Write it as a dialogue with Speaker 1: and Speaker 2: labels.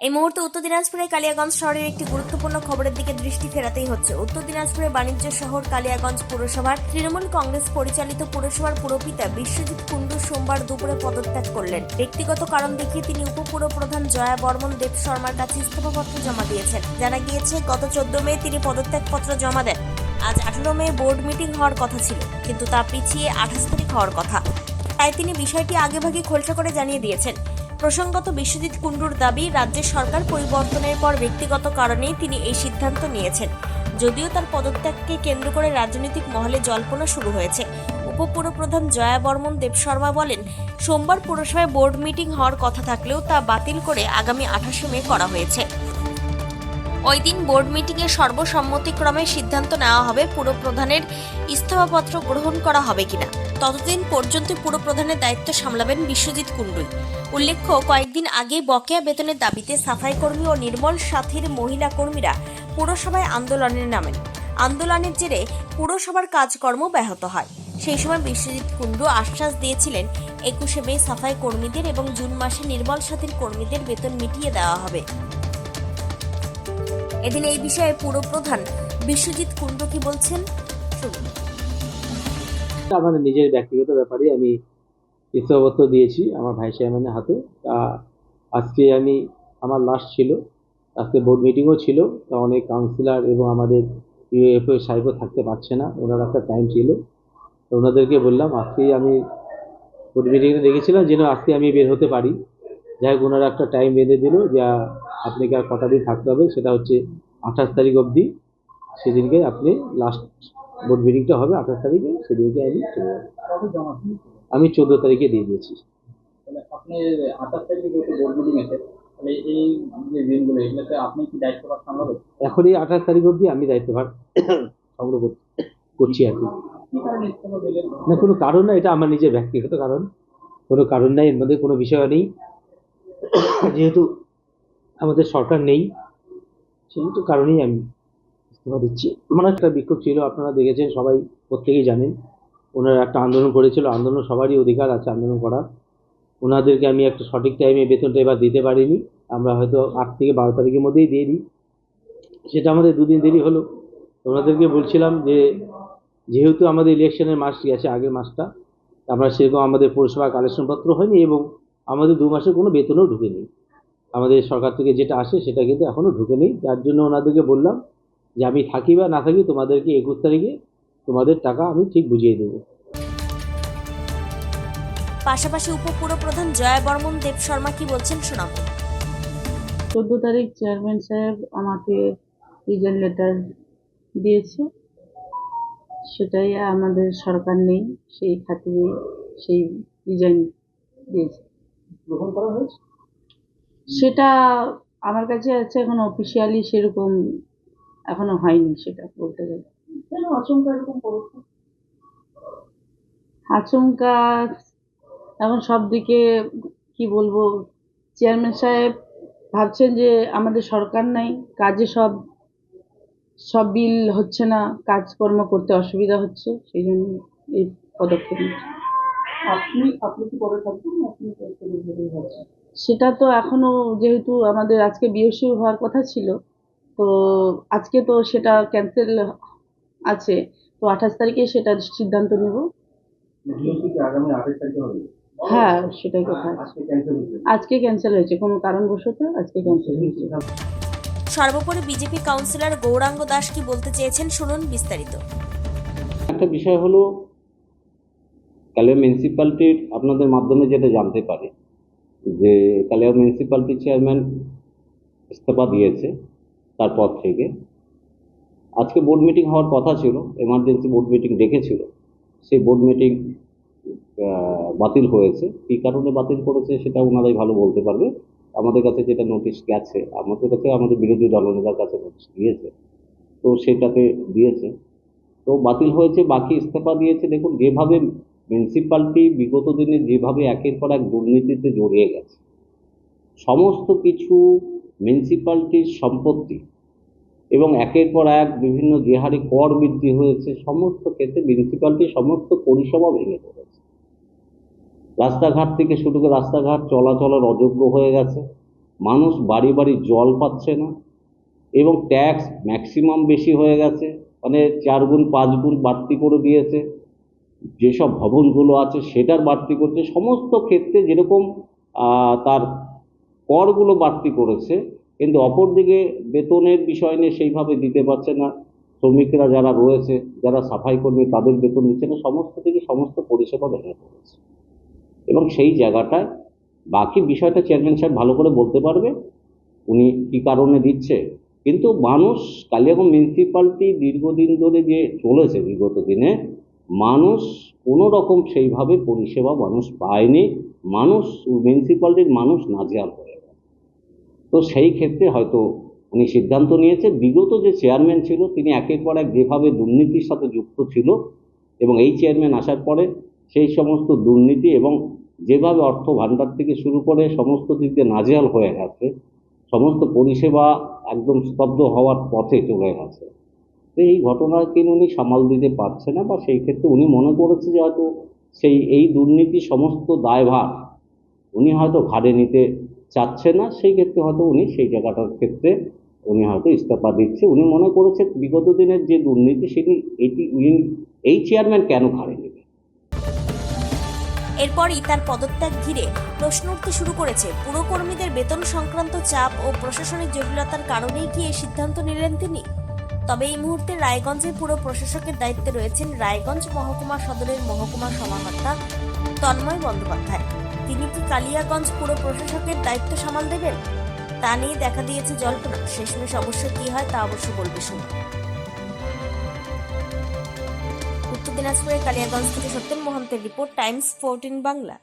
Speaker 1: এই মুহূর্তে উত্তর দিনাজপুরের কালিয়াগঞ্জ শহরের একটি গুরুত্বপূর্ণ খবরের দিকে দৃষ্টি ফেরাতেই হচ্ছে। উত্তর দিনাজপুরের বাণিজ্য শহর কালিয়াগঞ্জ পুরসভার তৃণমূল কংগ্রেস পরিচালিত পুরসভার পুরপিতা বিশ্বজিৎ কুণ্ডু সোমবার দুপুরে পদত্যাগ করলেন। ব্যক্তিগত কারণ দেখিয়ে তিনি উপপুরপ্রধান জয়া বর্মন দেব শর্মার কাছে ইস্তফাপত্র জমা দিয়েছেন। জানা গিয়েছে, গত 14 মে তিনি পদত্যাগপত্র জমা দেন। আজ 18 মে বোর্ড মিটিং হওয়ার কথা ছিল, কিন্তু তা পিছিয়ে 28 তারিখ হওয়ার কথা। তাই তিনি বিষয়টি আগেভাগে খোলসা করে জানিয়ে দিয়েছেন। প্রসঙ্গত, বিশ্বজিৎ কুণ্ডুর দাবি, রাজ্যের সরকার পরিবর্তনের পর ব্যক্তিগত কারণেই তিনি এই সিদ্ধান্ত নিয়েছেন। যদিও তার পদত্যাগকে কেন্দ্র করে রাজনৈতিক মহলে জল্পনা শুরু হয়েছে। উপপুরপ্রধান জয়া বর্মন দেব শর্মা বলেন, সোমবার পুরসভায় বোর্ড মিটিং হওয়ার কথা থাকলেও তা বাতিল করে আগামী 28 মে করা হয়েছে। ওই দিন বোর্ড মিটিংয়ে সর্বসম্মতিক্রমে সিদ্ধান্ত নেওয়া হবে পুরপ্রধানের ইস্তফাপত্র গ্রহণ করা হবে কিনা। ততদিন পর্যন্ত পুরপ্রধানের দায়িত্ব সামলাবেন বিশ্বজিৎ কুণ্ডুই। উল্লেখ্য, কয়েকদিন আগে বকেয়া বেতনের দাবিতে সাফাই কর্মী ও নির্মল সাথীর মহিলা কর্মীরা পুরসভায় আন্দোলনে নামেন। আন্দোলনের জেরে পুরসভার কাজকর্ম ব্যাহত হয়। সেই সময় বিশ্বজিৎ কুণ্ডু আশ্বাস দিয়েছিলেন, 21 মে সাফাই কর্মীদের এবং জুন মাসে নির্মল সাথীর কর্মীদের বেতন মিটিয়ে দেওয়া হবে। এদিন এই বিষয়ে পুরপ্রধান বিশ্বজিৎ কুণ্ডু কি বলছেন শুনুন।
Speaker 2: আমার নিজের ব্যক্তিগত ব্যাপারে আমি ইস্তফাপত্র দিয়েছি আমার ভাইস চেয়ারম্যানের হাতে। আজকে আমার লাস্ট ছিল, আজকে বোর্ড মিটিংও ছিল। অনেক কাউন্সিলর এবং আমাদের ইউএফও সাহেবও থাকতে পারছে না, ওনার একটা টাইম ছিল। তো ওনাদেরকে বললাম আজকেই আমি বোর্ড মিটিংয়ে দেখেছিলাম যেন আজকে আমি বের হতে পারি। যাই হোক, ওনারা একটা টাইম বেঁধে দিল যে আপনাকে আর কটা দিন থাকতে হবে, সেটা হচ্ছে 28 তারিখ অবধি। সেদিনকে আপনি লাস্ট বোর্ড মিটিংটা হবে 28 তারিখে, সেদিনকে আমি চলে যাবো। আমি 14 তারিখে দিয়ে দিয়েছি।
Speaker 3: আপনি 28 তারিখে যেহেতু বোর্ড মিটিং আছে, তাহলে এই যে দিনগুলো এগুলোতে আপনি কি দায়িত্বভার সামলাবেন?
Speaker 2: এখন এই 28 তারিখ অবধি আমি দায়িত্বভার সংগ্রহ করছি আর কি। না, কোনো কারণ না, এটা আমার নিজের ব্যক্তিগত কারণ। কোনো কারণ নাই, এর মধ্যে কোনো বিষয় নেই। যেহেতু আমাদের সরকার নেই, সেহেতু কারণেই আমি ইস্তফা দিচ্ছি। আমার একটা বিক্ষোভ ছিল, আপনারা দেখেছেন, সবাই প্রত্যেকেই জানেন। ওনারা একটা আন্দোলন করেছিল, আন্দোলন সবারই অধিকার আছে আন্দোলন করার। ওনাদেরকে আমি একটা সঠিক টাইমে বেতনটা এবার দিতে পারিনি। আমরা হয়তো 8 থেকে 12 তারিখের মধ্যেই দিয়ে দিই, সেটা আমাদের 2 দিন দেরি হলো। ওনাদেরকে বলছিলাম যে যেহেতু আমাদের ইলেকশনের মাস গেছে, আগের মাসটা আমরা সেরকম আমাদের পৌরসভা কালেকশনপত্র হয়নি এবং আমাদের 2 মাসের কোনো বেতনও ঢুকেনি। আমাদের সরকার থেকে যেটা আসে সেটা কিন্তু এখনও ঢুকে নেই। যার জন্য ওনাদেরকে বললাম যে আমি থাকি বা না থাকি, তোমাদেরকে 21 তারিখে তোমাদের টাকা আমি ঠিক বুঝিয়ে দেবো।
Speaker 1: পাশাপাশি উপপুরপ্রধান জয়া বর্মন দেব শর্মা কি বলছেন শোনাবো।
Speaker 4: 14 তারিখ চেয়ারম্যান সাহেব আমাকে রিজাইন লেটার দিয়েছে, সেটাই আমাদের সরকার নেই, সেই খাতিরে সেই রিজাইন দিয়েছে।
Speaker 3: গ্রহণ করা হয়েছে
Speaker 4: সেটা আমার কাছে আছে, এখন অফিসিয়ালি সেরকম এখনো হয়নি, সেটা বলতে গেলে।
Speaker 3: কেন আচমকা এরকম পড়ছে?
Speaker 4: আচমকা এখন সব দিকে কি বলবো, চেয়ারম্যান সাহেব ভাবছেন যে আমাদের সরকার নাই, কাজে সব সব বিল হচ্ছে না, কাজকর্ম করতে অসুবিধা হচ্ছে, সেই জন্য এই পদক্ষেপ নিচ্ছে।
Speaker 3: আপনি কি পরে থাকবেন না আপনি ভাবছেন?
Speaker 4: সেটা তো এখনো, যেহেতু আমাদের আজকে বিএসসি হওয়ার কথা ছিল, তো আজকে তো সেটা ক্যান্সেল আছে, তো 28 তারিখে সেটা সিদ্ধান্ত নেব।
Speaker 3: আগামী 28 তারিখে হবে?
Speaker 4: হ্যাঁ, সেটাই কথা আছে।
Speaker 3: আজকে ক্যান্সেল হয়েছে?
Speaker 4: আজকে ক্যান্সেল হয়েছে, কোনো কারণবশত আজকে ক্যান্সেল হয়েছে।
Speaker 1: সর্বোপরি বিজেপি কাউন্সিলর গৌরাঙ্গ দাস কি বলতে চেয়েছেন শুনুন বিস্তারিত।
Speaker 5: একটা বিষয় হলো, কালিয়া মিউনিসিপ্যালিটির আপনাদের মাধ্যমে যেটা জানতে পারি যে কালিয়া মিউনিসিপ্যালিটির চেয়ারম্যান ইস্তফা দিয়েছে। তারপর থেকে আজকে বোর্ড মিটিং হওয়ার কথা ছিল, এমার্জেন্সি বোর্ড মিটিং ডেকেছিল, সেই বোর্ড মিটিং বাতিল হয়েছে। কী কারণে বাতিল করেছে সেটা ওনারাই ভালো বলতে পারবে। আমাদের কাছে যেটা নোটিশ গেছে, আমাদের কাছে আমাদের বিরোধী দলনেতার কাছে নোটিশ গিয়েছে, তো সেটাতে দিয়েছে, তো বাতিল হয়েছে। বাকি ইস্তফা দিয়েছে। দেখুন, যেভাবে মিউনিসিপ্যালিটি বিগত দিনে যেভাবে একের পর এক দুর্নীতিতে জড়িয়ে গেছে, সমস্ত কিছু মিউনিসিপ্যালিটির সম্পত্তি এবং একের পর এক বিভিন্ন যে হারে কর বৃদ্ধি হয়েছে, সমস্ত ক্ষেত্রে মিউনিসিপ্যালিটির সমস্ত পরিষেবা ভেঙে পড়েছে। রাস্তাঘাট থেকে শুরু করে রাস্তাঘাট চলাচলের অযোগ্য হয়ে গেছে। মানুষ বাড়ি বাড়ি জল পাচ্ছে না, এবং ট্যাক্স ম্যাক্সিমাম বেশি হয়ে গেছে, মানে 4 গুণ 5 গুণ বাড়তি করে দিয়েছে। যেসব ভবনগুলো আছে সেটার বাড়তি করছে, সমস্ত ক্ষেত্রে যেরকম তার করগুলো বাড়তি করেছে, কিন্তু অপরদিকে বেতনের বিষয় নিয়ে সেইভাবে দিতে পারছে না। শ্রমিকরা যারা রয়েছে, যারা সাফাই কর্মী, তাদের বেতন দিচ্ছে না। সমস্ত দিকে সমস্ত পরিষেবা ভেঙে পড়েছে, এবং সেই জায়গাটায় বাকি বিষয়টা চেয়ারম্যান সাহেব ভালো করে বলতে পারবে উনি কী কারণে দিচ্ছে। কিন্তু মানুষ কালিয়াগঞ্জ মিউনিসিপ্যালিটি দীর্ঘদিন ধরে যে চলেছে, বিগত দিনে মানুষ কোনো রকম সেইভাবে পরিষেবা মানুষ পায়নি। মানুষ মিউনিসিপ্যালিটির মানুষ নাজেহাল হয়ে গেছে। তো সেই ক্ষেত্রে হয়তো উনি সিদ্ধান্ত নিয়েছে। বিগত যে চেয়ারম্যান ছিল তিনি একের পর এক যেভাবে দুর্নীতির সাথে যুক্ত ছিল, এবং এই চেয়ারম্যান আসার পরে সেই সমস্ত দুর্নীতি এবং যেভাবে অর্থ ভাণ্ডার থেকে শুরু করে সমস্ত দিক দিয়ে নাজেহাল হয়ে গেছে, সমস্ত পরিষেবা একদম স্তব্ধ হওয়ার পথে চলে গেছে। তো এই ঘটনাকে উনি সামাল দিতে পারছে না, বা সেই ক্ষেত্রে উনি মনে করেছে যে হয়তো এই দুর্নীতি সমস্ত দায়ভার উনি হয়তো ঘাড়ে নিতে চাচ্ছে না। সেই ক্ষেত্রে হয়তো উনি সেই জায়গাটার ক্ষেত্রে উনি হয়তো ইস্তফা দিচ্ছে। উনি মনে করেছে বিগত দিনের যে দুর্নীতি সেটি এই চেয়ারম্যান কেন ঘাড়ে নেবে।
Speaker 1: এরপরই তার পদত্যাগ ঘিরে প্রশ্ন উঠতে শুরু করেছে। পুরকর্মীদের বেতন সংক্রান্ত চাপ ও প্রশাসনিক জটিলতার কারণেই কি এই সিদ্ধান্ত নিলেন তিনি? তবে এই মুহূর্তে রায়গঞ্জের পুর প্রশাসকের দায়িত্বে রয়েছেন রায়গঞ্জ মহকুমা সদরের মহকুমা সমাহর্তা তন্ময় বন্দ্যোপাধ্যায়। তিনি কি কালিয়াগঞ্জ পুর প্রশাসকের দায়িত্ব সামাল দেবেন? তা নিয়ে দেখা দিয়েছে জল্পনা। শেষমেশ অবশ্য কি হয় তা অবশ্য বলবে সময়। উত্তর দিনাজপুরের কালিয়াগঞ্জ থেকে সত্যেন মোহন্তের রিপোর্ট, টাইমস 14 বাংলা।